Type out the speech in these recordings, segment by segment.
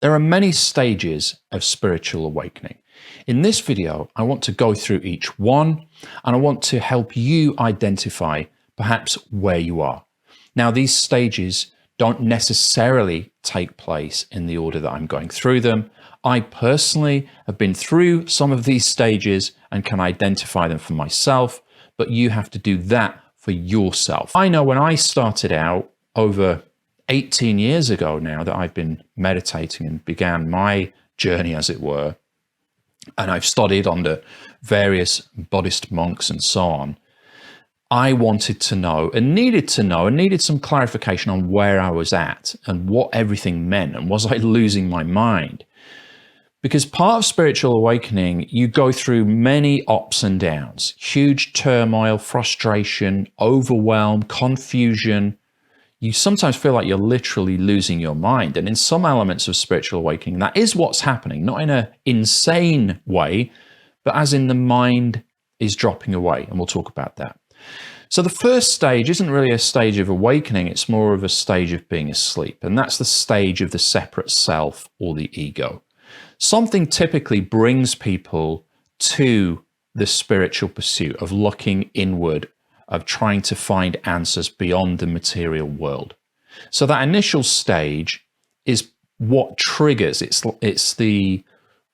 There are many stages of spiritual awakening. In this video, I want to go through each one, and I want to help you identify perhaps where you are. Now, these stages don't necessarily take place in the order that I'm going through them. I personally have been through some of these stages and can identify them for myself, but you have to do that for yourself. I know when I started out over 18 years ago now that I've been meditating and began my journey, as it were, and I've studied under various Buddhist monks and so on, I wanted to know and needed some clarification on where I was at and what everything meant, and was I losing my mind? Because part of spiritual awakening, you go through many ups and downs, huge turmoil, frustration, overwhelm, confusion. You sometimes feel like you're literally losing your mind. And in some elements of spiritual awakening, that is what's happening, not in an insane way, but as in the mind is dropping away. And we'll talk about that. So the first stage isn't really a stage of awakening, it's more of a stage of being asleep. And that's the stage of the separate self or the ego. Something typically brings people to the spiritual pursuit of looking inward, of trying to find answers beyond the material world. So that initial stage is what triggers, it's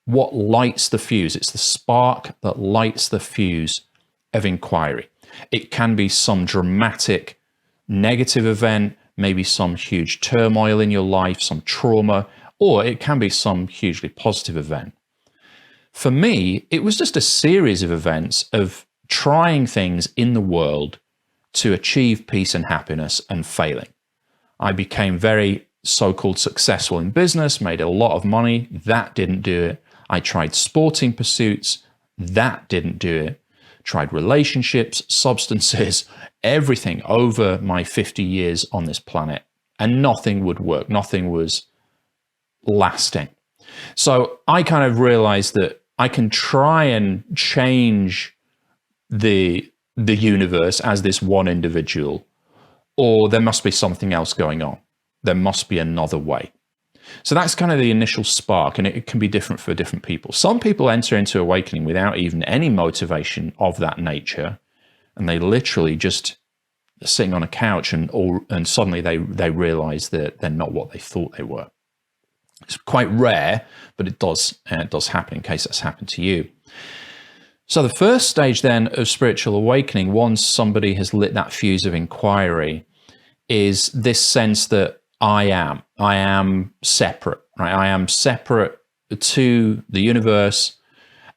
what lights the fuse. It's the spark that lights the fuse of inquiry. It can be some dramatic negative event, maybe some huge turmoil in your life, some trauma, or it can be some hugely positive event. For me, it was just a series of events of trying things in the world to achieve peace and happiness and failing. I became very so-called successful in business, made a lot of money. That didn't do it. I tried sporting pursuits. That didn't do it. Tried relationships, substances, everything over my 50 years on this planet, and nothing would work. Nothing was lasting. So I kind of realized that I can try and change the universe as this one individual, or there must be something else going on. There must be another way. So that's kind of the initial spark, and it can be different for different people. Some people enter into awakening without even any motivation of that nature, and they literally just are sitting on a couch and suddenly they realize that they're not what they thought they were. It's quite rare, but it does happen, in case that's happened to you. So the first stage then of spiritual awakening, once somebody has lit that fuse of inquiry, is this sense that I am separate, right? I am separate to the universe.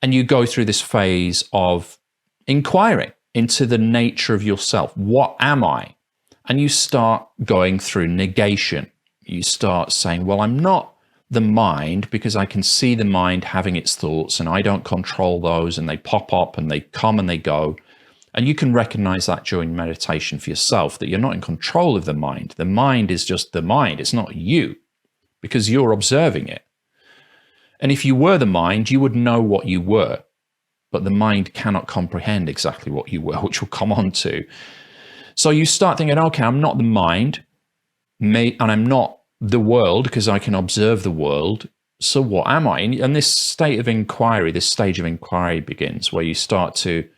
And you go through this phase of inquiring into the nature of yourself. What am I? And you start going through negation. You start saying, well, I'm not the mind, because I can see the mind having its thoughts and I don't control those, and they pop up and they come and they go. And you can recognize that during meditation for yourself, that you're not in control of the mind. The mind is just the mind. It's not you, because you're observing it. And if you were the mind, you would know what you were, but the mind cannot comprehend exactly what you were, which we'll come on to. So you start thinking, okay, I'm not the mind, and I'm not the world, because I can observe the world. So what am I? And this state of inquiry, this stage of inquiry begins, where you start to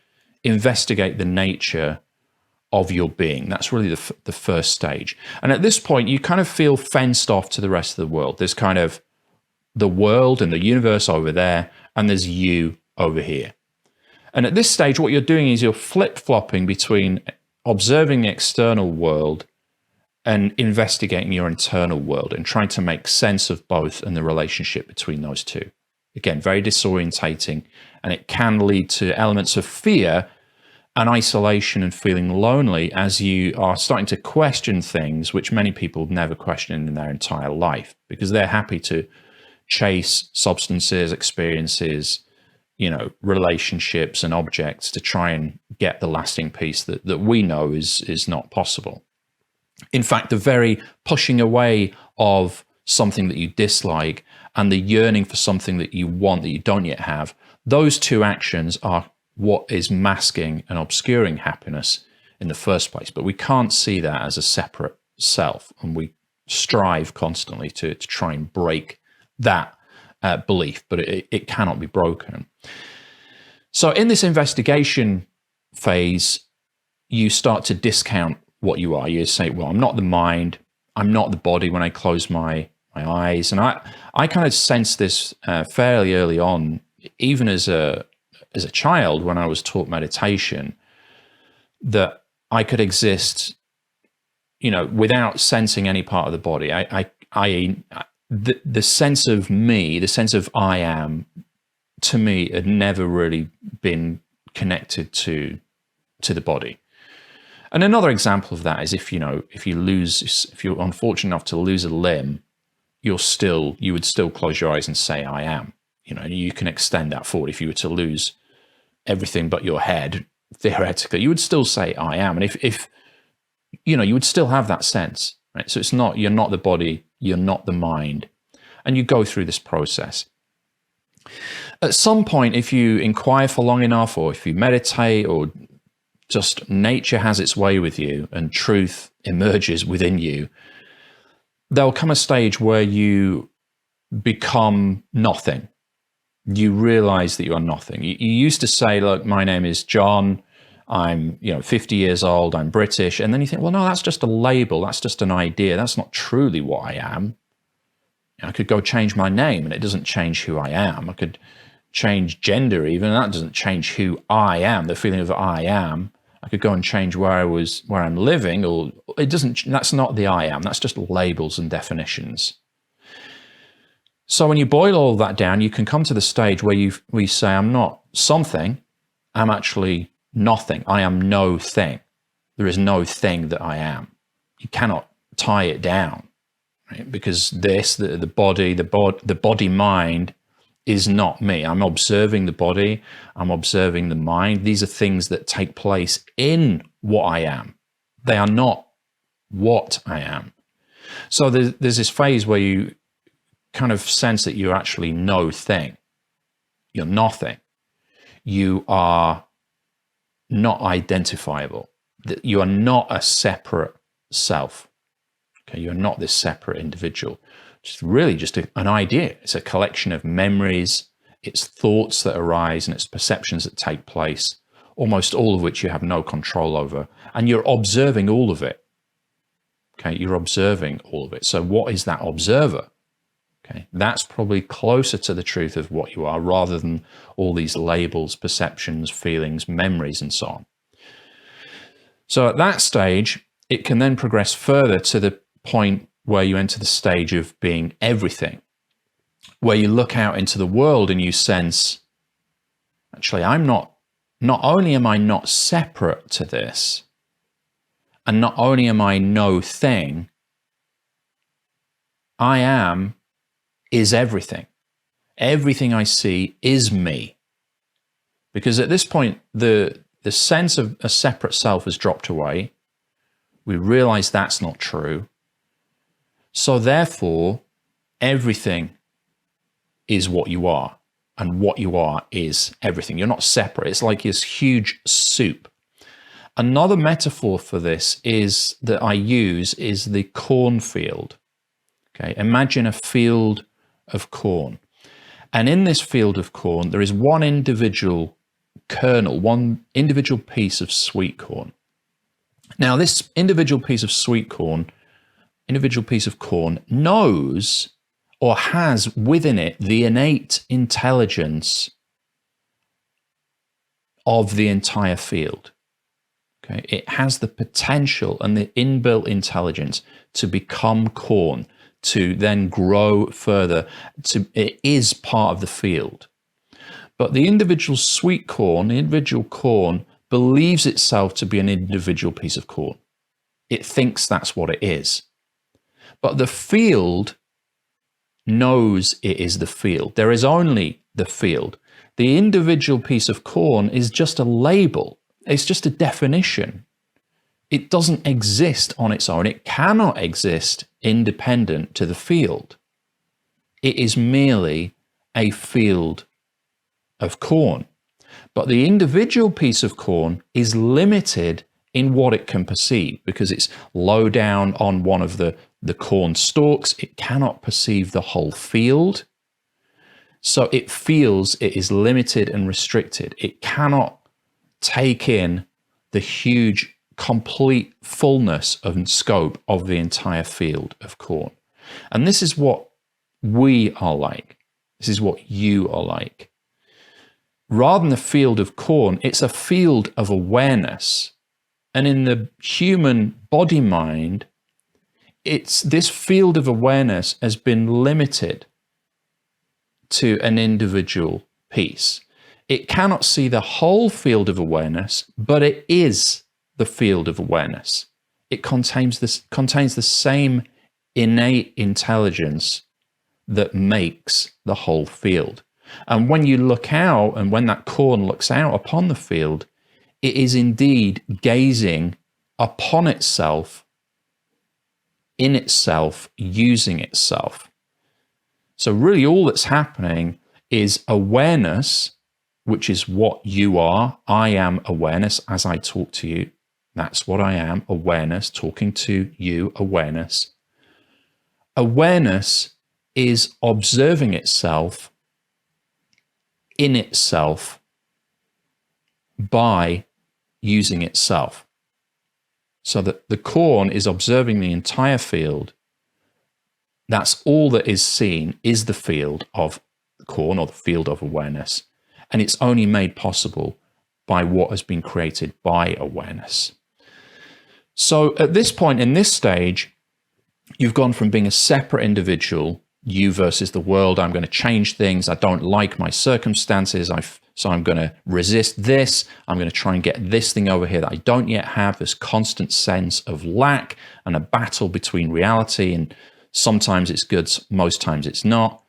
investigate the nature of your being. That's really the first stage. And at this point, you kind of feel fenced off to the rest of the world. There's kind of the world and the universe over there, and there's you over here. And at this stage, what you're doing is you're flip-flopping between observing the external world and investigating your internal world and trying to make sense of both and the relationship between those two. Again, very disorientating, and it can lead to elements of fear and isolation and feeling lonely as you are starting to question things which many people never question in their entire life, because they're happy to chase substances, experiences, relationships and objects to try and get the lasting peace that we know is not possible. In fact, the very pushing away of something that you dislike and the yearning for something that you want that you don't yet have, those two actions are what is masking and obscuring happiness in the first place. But we can't see that as a separate self, and we strive constantly to try and break that belief, but it cannot be broken. So in this investigation phase, you start to discount what you are. You say, well, I'm not the mind, I'm not the body when I close my eyes. And I kind of sensed this fairly early on, even as a child when I was taught meditation, that I could exist, without sensing any part of the body. The sense of me, the sense of I am, to me, had never really been connected to the body. And another example of that is if you're unfortunate enough to lose a limb, you would still close your eyes and say, I am. You can extend that forward. If you were to lose everything but your head, theoretically, you would still say, I am. And if you would still have that sense, right? So you're not the body, you're not the mind. And you go through this process. At some point, if you inquire for long enough, or if you meditate, or just nature has its way with you and truth emerges within you, there'll come a stage where you become nothing. You realize that you are nothing. You used to say, look, my name is John, I'm 50 years old, I'm British. And then you think, well, no, that's just a label. That's just an idea. That's not truly what I am. I could go change my name and it doesn't change who I am. I could change gender even, and that doesn't change who I am, the feeling of I am. I could go and change where I'm living, or it doesn't, that's not the I am, that's just labels and definitions. So when you boil all that down, you can come to the stage where you say, I'm not something, I'm actually nothing. I am no thing. There is no thing that I am. You cannot tie it down, right? Because the body mind is not me. I'm observing the body, I'm observing the mind. These are things that take place in what I am. They are not what I am. So there's this phase where you kind of sense that you're actually no thing. You're nothing. You are not identifiable. That you are not a separate self. Okay, you're not this separate individual. It's really just an idea. It's a collection of memories, it's thoughts that arise, and it's perceptions that take place, almost all of which you have no control over. And you're observing all of it. Okay, you're observing all of it. So what is that observer? Okay, that's probably closer to the truth of what you are, rather than all these labels, perceptions, feelings, memories, and so on. So at that stage, it can then progress further to the point where you enter the stage of being everything, where you look out into the world and you sense, actually, not only am I not separate to this, and not only am I no thing, I am is everything. Everything I see is me. Because at this point, the sense of a separate self has dropped away. We realize that's not true. So therefore, everything is what you are, and what you are is everything. You're not separate. It's like this huge soup. Another metaphor for this is that I use is the cornfield. Okay, imagine a field of corn. And in this field of corn, there is one individual kernel, one individual piece of sweet corn. Now, this individual piece of corn knows, or has within it, the innate intelligence of the entire field. Okay, it has the potential and the inbuilt intelligence to become corn, to then grow further. It is part of the field. But the individual sweet corn, the individual corn, believes itself to be an individual piece of corn. It thinks that's what it is. But the field knows it is the field. There is only the field. The individual piece of corn is just a label. It's just a definition. It doesn't exist on its own. It cannot exist independent to the field. It is merely a field of corn. But the individual piece of corn is limited in what it can perceive, because it's low down on one of the corn stalks. It cannot perceive the whole field. So it feels it is limited and restricted. It cannot take in the huge, complete fullness and scope of the entire field of corn. And this is what we are like. This is what you are like. Rather than a field of corn, it's a field of awareness. And in the human body mind, this field of awareness has been limited to an individual piece. It cannot see the whole field of awareness, but it is the field of awareness. It contains the same innate intelligence that makes the whole field. And when you look out, and when that corn looks out upon the field, it is indeed gazing upon itself, in itself, using itself. So really all that's happening is awareness, which is what you are. I am awareness as I talk to you. That's what I am, awareness, talking to you, awareness. Awareness is observing itself in itself by using itself. So that the corn is observing the entire field. That's all that is seen, is the field of the corn, or the field of awareness. And it's only made possible by what has been created by awareness. So at this point, in this stage, you've gone from being a separate individual, you versus the world. I'm going to change things. I don't like my circumstances. So I'm going to resist this. I'm going to try and get this thing over here that I don't yet have, this constant sense of lack and a battle between reality, and sometimes it's good, most times it's not,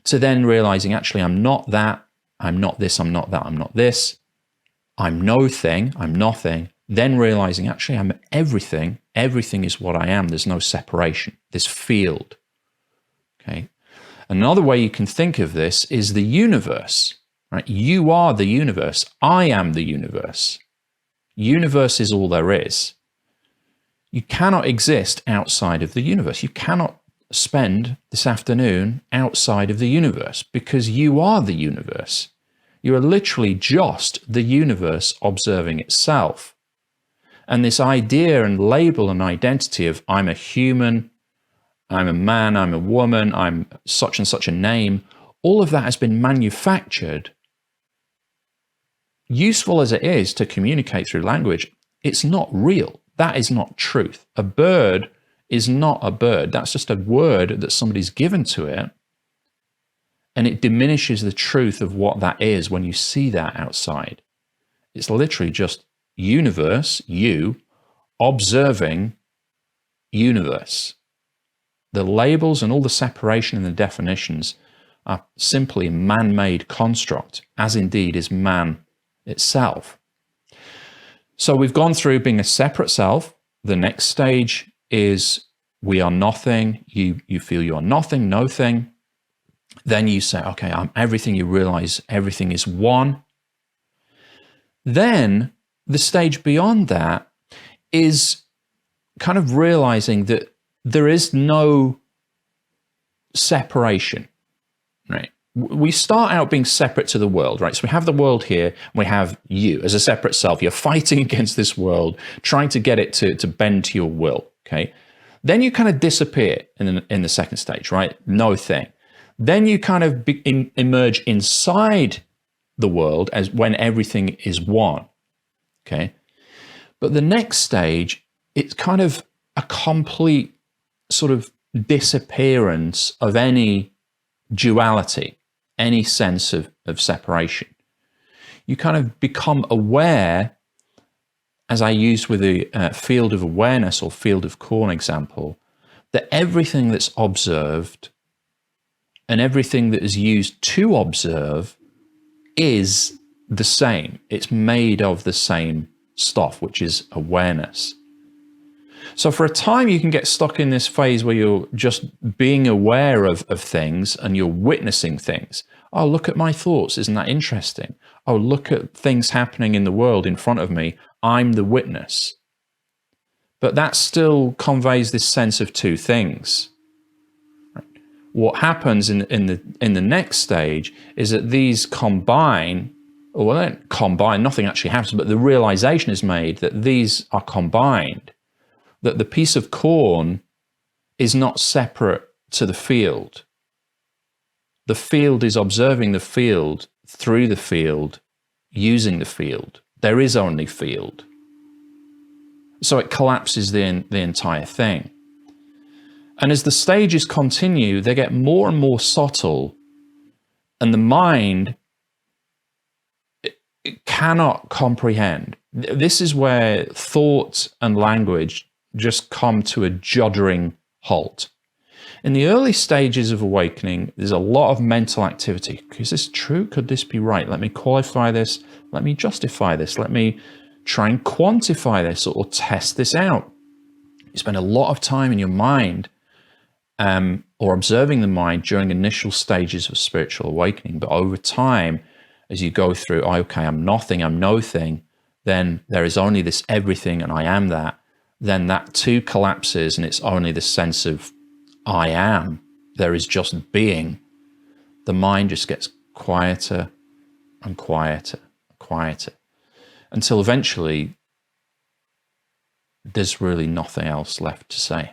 to then realizing, actually, I'm not that, I'm not this, I'm not that, I'm not this, I'm no thing, I'm nothing, then realizing, actually, I'm everything, everything is what I am, there's no separation, this field. Okay. Another way you can think of this is the universe, right? You are the universe. I am the universe. Universe is all there is. You cannot exist outside of the universe. You cannot spend this afternoon outside of the universe, because you are the universe. You are literally just the universe observing itself. And this idea and label and identity of I'm a human, I'm a man, I'm a woman, I'm such and such a name, all of that has been manufactured. Useful as it is to communicate through language, it's not real. That is not truth. A bird is not a bird. That's just a word that somebody's given to it. And it diminishes the truth of what that is when you see that outside. It's literally just universe, you, observing universe. The labels and all the separation and the definitions are simply a man-made construct, as indeed is man itself. So we've gone through being a separate self. The next stage is we are nothing. You feel you are nothing, no thing. Then you say, okay, I'm everything. You realize everything is one. Then the stage beyond that is kind of realizing that there is no separation, right? We start out being separate to the world, right? So we have the world here, we have you as a separate self. You're fighting against this world, trying to get it to bend to your will, okay? Then you kind of disappear in the second stage, right? No thing. Then you kind of emerge inside the world as when everything is one, okay? But the next stage, it's kind of a complete sort of disappearance of any duality, any sense of separation. You kind of become aware, as I used with the field of awareness or field of corn example, that everything that's observed and everything that is used to observe is the same. It's made of the same stuff, which is awareness. So for a time, you can get stuck in this phase where you're just being aware of things and you're witnessing things. Oh, look at my thoughts. Isn't that interesting? Oh, look at things happening in the world in front of me. I'm the witness. But that still conveys this sense of two things. What happens in the next stage is that these combine, or they don't combine, nothing actually happens, but the realization is made that these are combined, that the piece of corn is not separate to the field. The field is observing the field through the field, using the field. There is only field. So it collapses the entire thing. And as the stages continue, they get more and more subtle, and the mind it cannot comprehend. This is where thought and language just come to a juddering halt. In the early stages of awakening, there's a lot of mental activity. Is this true? Could this be right? Let me qualify this. Let me justify this. Let me try and quantify this or test this out. You spend a lot of time in your mind or observing the mind during initial stages of spiritual awakening. But over time, as you go through, okay, I'm nothing, I'm no thing, then there is only this everything and I am that. Then that too collapses and it's only the sense of I am. There is just being. The mind just gets quieter and quieter, quieter, until eventually there's really nothing else left to say.